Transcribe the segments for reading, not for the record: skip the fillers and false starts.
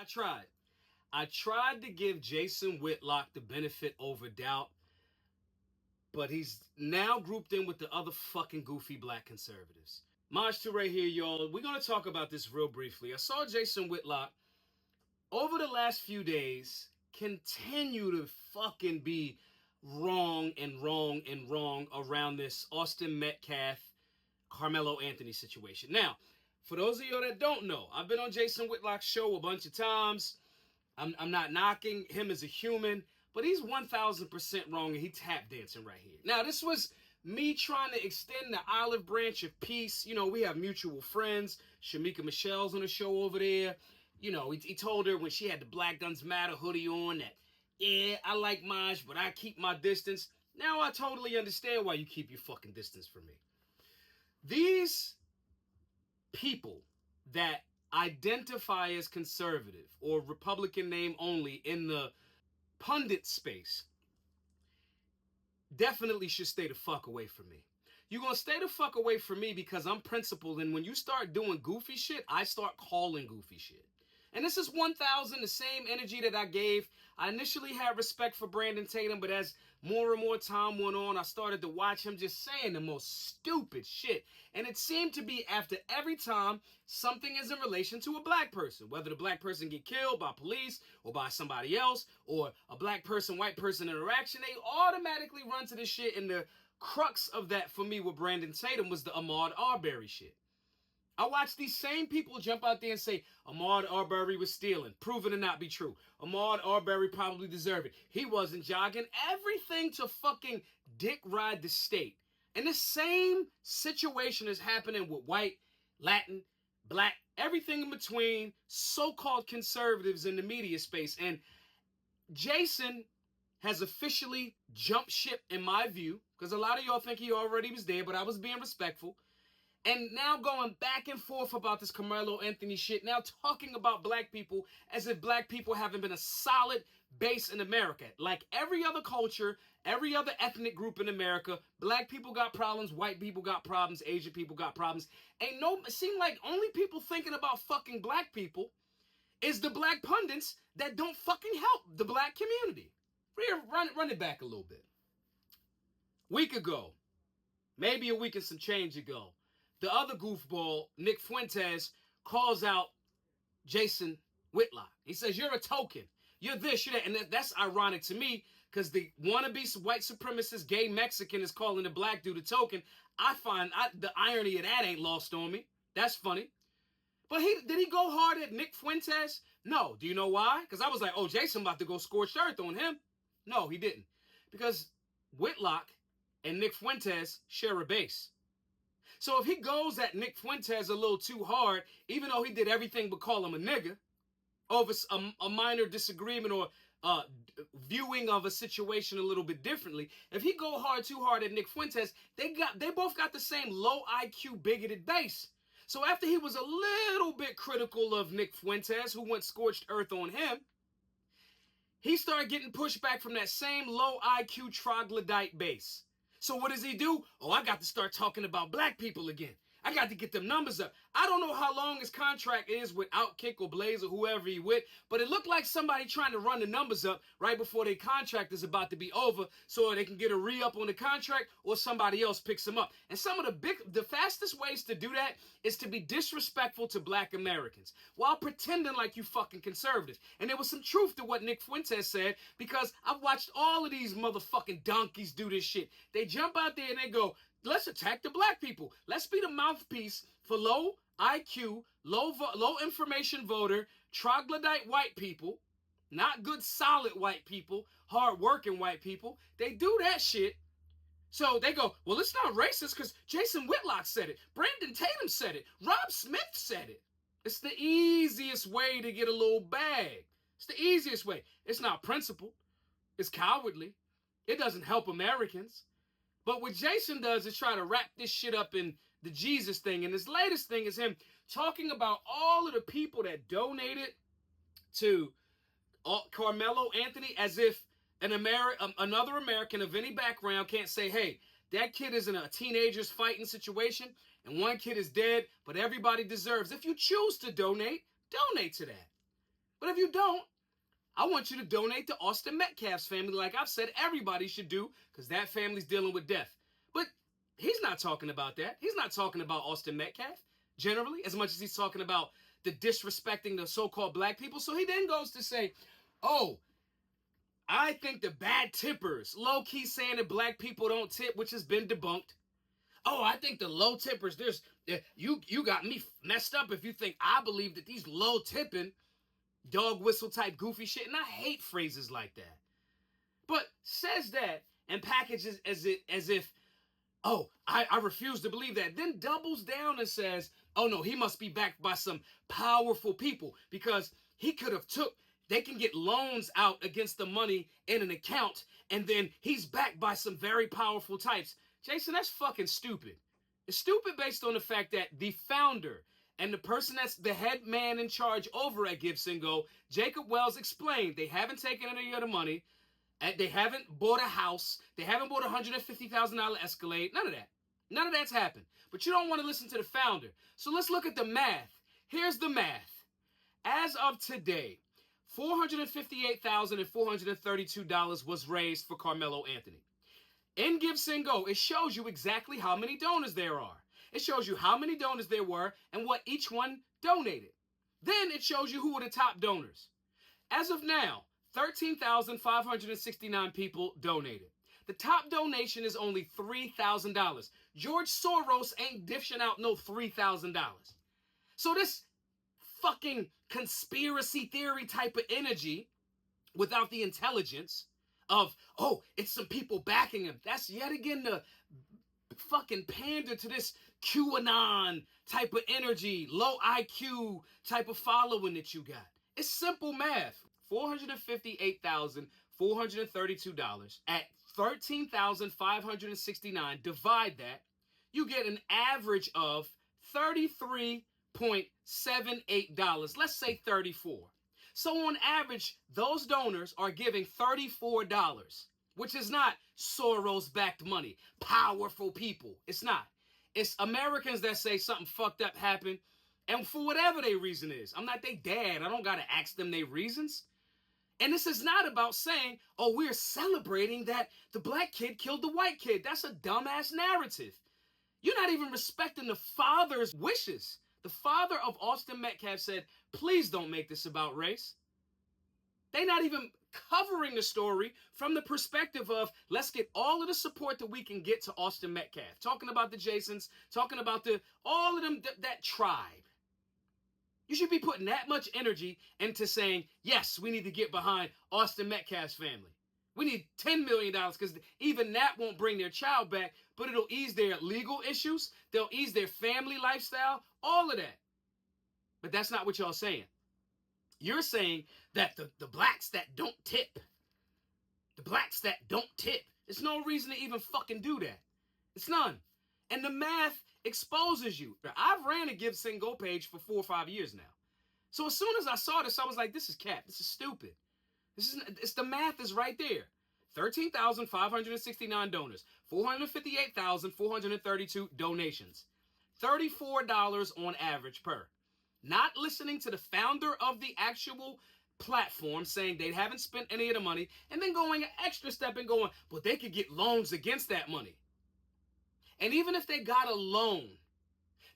I tried. I tried to give Jason Whitlock the benefit over doubt, but he's now grouped in with the other fucking goofy black conservatives. Maj Toure here, y'all. We're going to talk about this real briefly. I saw Jason Whitlock over the last few days continue to fucking be wrong and wrong and wrong around this Austin Metcalf, Karmelo Anthony situation. Now, for those of you that don't know, I've been on Jason Whitlock's show a bunch of times. I'm not knocking him as a human, but he's 1,000% wrong, and he tap dancing right here. Now, this was me trying to extend the olive branch of peace. You know, we have mutual friends. Shamika Michelle's on the show over there. You know, he told her when she had the Black Guns Matter hoodie on that, yeah, I like Maj, but I keep my distance. Now I totally understand why you keep your fucking distance from me. These people that identify as conservative or Republican name only in the pundit space definitely should stay the fuck away from me. You're going to stay the fuck away from me because I'm principled, and when you start doing goofy shit, I start calling goofy shit. And this is 1,000, the same energy that I gave. I initially had respect for Brandon Tatum, but as more and more time went on, I started to watch him just saying the most stupid shit. And it seemed to be after every time something is in relation to a black person, whether the black person get killed by police or by somebody else, or a black person, white person interaction, they automatically run to this shit. And the crux of that for me with Brandon Tatum was the Ahmaud Arbery shit. I watched these same people jump out there and say Ahmaud Arbery was stealing, proven to not be true. Ahmaud Arbery probably deserved it. He wasn't jogging. Everything to fucking dick ride the state. And the same situation is happening with white, Latin, black, everything in between, so-called conservatives in the media space. And Jason has officially jumped ship in my view, because a lot of y'all think he already was there, but I was being respectful. And now going back and forth about this Karmelo Anthony shit, now talking about black people as if black people haven't been a solid base in America. Like every other culture, every other ethnic group in America, black people got problems, white people got problems, Asian people got problems. It seemed like only people thinking about fucking black people is the black pundits that don't fucking help the black community. Run it back a little bit. Week ago, maybe a week and some change ago, the other goofball, Nick Fuentes, calls out Jason Whitlock. He says, you're a token. You're this, you're that. And that's ironic to me because the wannabe white supremacist gay Mexican is calling the black dude a token. I find the irony of that ain't lost on me. That's funny. But did he go hard at Nick Fuentes? No. Do you know why? Because I was like, oh, Jason about to go scorched earth on him. No, he didn't. Because Whitlock and Nick Fuentes share a base. So if he goes at Nick Fuentes a little too hard, even though he did everything but call him a nigga, over a minor disagreement or viewing of a situation a little bit differently, if he go too hard at Nick Fuentes, they both got the same low IQ bigoted base. So after he was a little bit critical of Nick Fuentes, who went scorched earth on him, he started getting pushback from that same low IQ troglodyte base. So what does he do? Oh, I got to start talking about black people again. I got to get them numbers up. I don't know how long his contract is with Outkick or Blaze or whoever he with, but it looked like somebody trying to run the numbers up right before their contract is about to be over so they can get a re-up on the contract or somebody else picks them up. And some of the fastest ways to do that is to be disrespectful to black Americans while pretending like you fucking conservatives. And there was some truth to what Nick Fuentes said because I've watched all of these motherfucking donkeys do this shit. They jump out there and they go, let's attack the black people. Let's be the mouthpiece for low IQ, low information voter, troglodyte white people, not good solid white people, hard-working white people. They do that shit. So they go, well, it's not racist because Jason Whitlock said it. Brandon Tatum said it. Rob Smith said it. It's the easiest way to get a little bag. It's the easiest way. It's not principled. It's cowardly. It doesn't help Americans. But what Jason does is try to wrap this shit up in the Jesus thing. And this latest thing is him talking about all of the people that donated to Karmelo Anthony as if another American of any background can't say, hey, that kid is in a teenager's fighting situation and one kid is dead, but everybody deserves. If you choose to donate to that. But if you don't, I want you to donate to Austin Metcalf's family, like I've said everybody should do, because that family's dealing with death. But he's not talking about that. He's not talking about Austin Metcalf, generally, as much as he's talking about the disrespecting the so-called black people. So he then goes to say, oh, I think the bad tippers, low-key saying that black people don't tip, which has been debunked. Oh, I think the low tippers, you got me messed up if you think I believe that these low tipping dog whistle type goofy shit. And I hate phrases like that. But says that and packages as if, oh, I refuse to believe that. Then doubles down and says, oh no, he must be backed by some powerful people, because he could have they can get loans out against the money in an account, and then he's backed by some very powerful types. Jason, that's fucking stupid. It's stupid based on the fact that the founder and the person that's the head man in charge over at Give Go, Jacob Wells, explained they haven't taken any of the money. They haven't bought a house. They haven't bought a $150,000 Escalade. None of that. None of that's happened. But you don't want to listen to the founder. So let's look at the math. Here's the math. As of today, $458,432 was raised for Karmelo Anthony. In Give Go, it shows you exactly how many donors there are. It shows you how many donors there were and what each one donated. Then it shows you who were the top donors. As of now, 13,569 people donated. The top donation is only $3,000. George Soros ain't dishing out no $3,000. So this fucking conspiracy theory type of energy, without the intelligence of, oh, it's some people backing him. That's yet again the fucking pander to this QAnon type of energy, low IQ type of following that you got. It's simple math. $458,432 at 13,569. Divide that, you get an average of $33.78. Let's say 34. So on average, those donors are giving $34, which is not Soros-backed money. Powerful people. It's not. It's Americans that say something fucked up happened, and for whatever their reason is. I'm not their dad. I don't got to ask them their reasons. And this is not about saying, oh, we're celebrating that the black kid killed the white kid. That's a dumbass narrative. You're not even respecting the father's wishes. The father of Austin Metcalf said, please don't make this about race. They're not even covering the story from the perspective of, let's get all of the support that we can get to Austin Metcalf. Talking about the Jasons, talking about all of them, that tribe. You should be putting that much energy into saying, yes, we need to get behind Austin Metcalf's family. We need $10 million, because even that won't bring their child back, but it'll ease their legal issues. They'll ease their family lifestyle, all of that. But that's not what y'all saying. You're saying that the blacks that don't tip, there's no reason to even fucking do that. It's none. And the math exposes you. I've ran a Give Go page for 4 or 5 years now. So as soon as I saw this, I was like, this is cap. This is stupid. It's the math is right there. 13,569 donors, 458,432 donations, $34 on average per. Not listening to the founder of the actual platform saying they haven't spent any of the money, and then going an extra step and going, but they could get loans against that money. And even if they got a loan,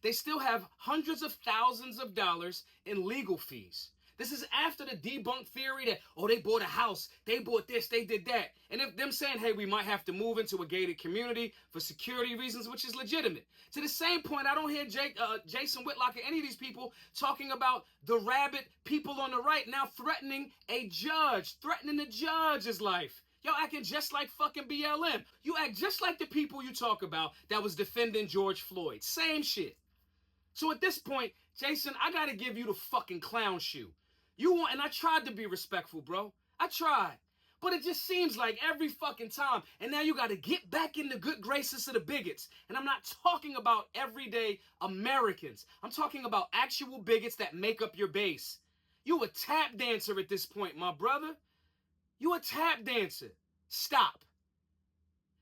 they still have hundreds of thousands of dollars in legal fees. This is after the debunked theory that, oh, they bought a house, they bought this, they did that. And if them saying, hey, we might have to move into a gated community for security reasons, which is legitimate. To the same point, I don't hear Jason Whitlock or any of these people talking about the rabid people on the right now threatening a judge, threatening the judge's life. Y'all acting just like fucking BLM. You act just like the people you talk about that was defending George Floyd. Same shit. So at this point, Jason, I gotta give you the fucking clown shoe. And I tried to be respectful, bro. I tried. But it just seems like every fucking time, and now you gotta get back in the good graces of the bigots. And I'm not talking about everyday Americans. I'm talking about actual bigots that make up your base. You a tap dancer at this point, my brother. You a tap dancer. Stop.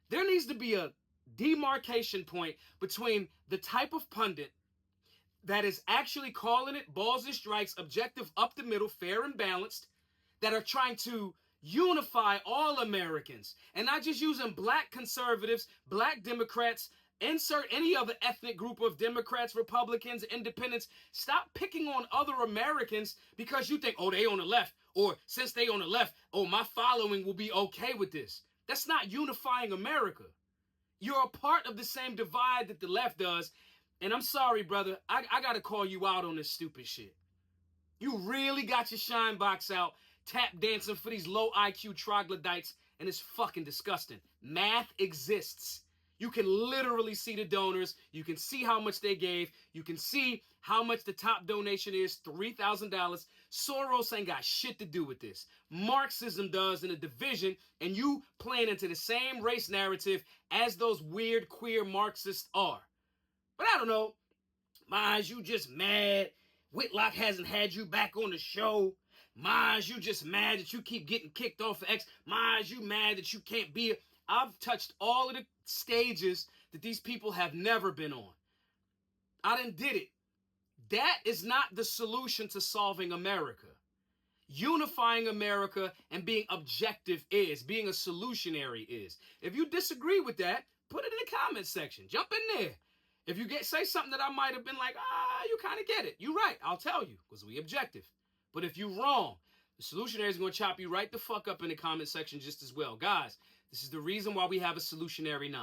There needs to be a demarcation point between the type of pundit that is actually calling it balls and strikes, objective, up the middle, fair and balanced, that are trying to unify all Americans and not just using black conservatives, black Democrats, insert any other ethnic group of Democrats, Republicans, independents. Stop picking on other Americans because you think, oh, they on the left, or since they on the left, oh, my following will be okay with this. That's not unifying America. You're a part of the same divide that the left does. And I'm sorry, brother, I got to call you out on this stupid shit. You really got your shine box out, tap dancing for these low IQ troglodytes, and it's fucking disgusting. Math exists. You can literally see the donors. You can see how much they gave. You can see how much the top donation is, $3,000. Soros ain't got shit to do with this. Marxism does in a division, and you playing into the same race narrative as those weird queer Marxists are. But I don't know. Maj, you just mad. Whitlock hasn't had you back on the show. Maj, you just mad that you keep getting kicked off of X. Maj, you mad that you can't be. I've touched all of the stages that these people have never been on. I done did it. That is not the solution to solving America. Unifying America and being objective is. Being a solutionary is. If you disagree with that, put it in the comments section. Jump in there. If you say something that I might have been like, you kind of get it. You're right. I'll tell you because we objective. But if you're wrong, the solutionary is going to chop you right the fuck up in the comment section just as well. Guys, this is the reason why we have a Solutionary 9.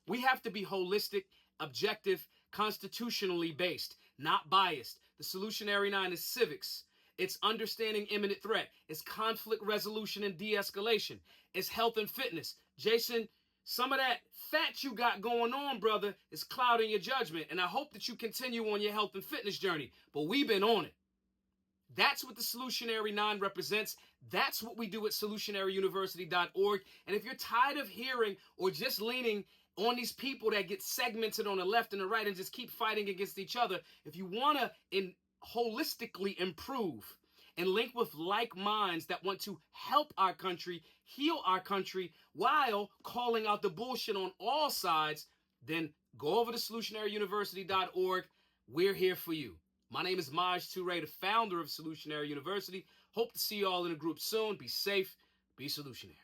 We have to be holistic, objective, constitutionally based, not biased. The Solutionary 9 is civics. It's understanding imminent threat. It's conflict resolution and de-escalation. It's health and fitness. Jason, some of that fat you got going on, brother, is clouding your judgment. And I hope that you continue on your health and fitness journey. But we've been on it. That's what the Solutionary 9 represents. That's what we do at solutionaryuniversity.org. And if you're tired of hearing or just leaning on these people that get segmented on the left and the right and just keep fighting against each other, if you want to holistically improve and link with like minds that want to help our country, heal our country, while calling out the bullshit on all sides, then go over to solutionaryuniversity.org. We're here for you. My name is Maj Toure, the founder of Solutionary University. Hope to see you all in a group soon. Be safe. Be solutionary.